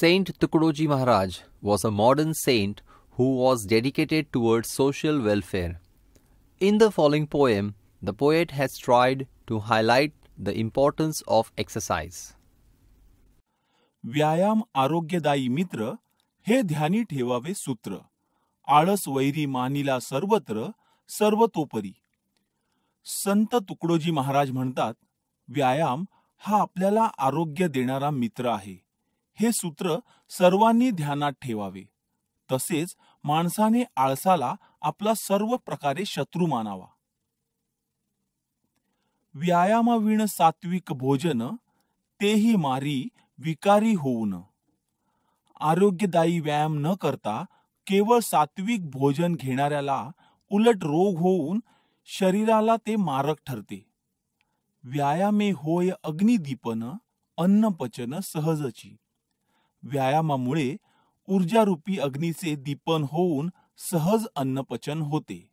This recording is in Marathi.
Saint Tukroji Maharaj was a modern saint who was dedicated towards social welfare. In the following poem, the poet has tried to highlight the importance of exercise. व्यायाम आरोग्यदायी मित्र हे ध्यानी ठेवावे सूत्र. आळस वैरी मानिला सर्वत्र सर्वतोपरी. संत तुकडोजी महाराज म्हणतात, व्यायाम हा आपल्याला आरोग्य देणारा मित्र आहे. हे सूत्र सर्वांनी ध्यानात ठेवावे. तसेच माणसाने आळसाला आपला सर्व प्रकारे शत्रू मानावा. व्यायामाविण सात्विक भोजन तेही मारी विकारी होऊन. आरोग्यदायी व्यायाम न करता केवळ सात्विक भोजन घेणाऱ्याला उलट रोग होऊन शरीराला ते मारक ठरते. व्यायामे होय अग्निदीपन अन्नपचन सहजची. व्यायामामुळे ऊर्जारूपी अग्नीचे दीपन होऊन सहज अन्नपचन होते.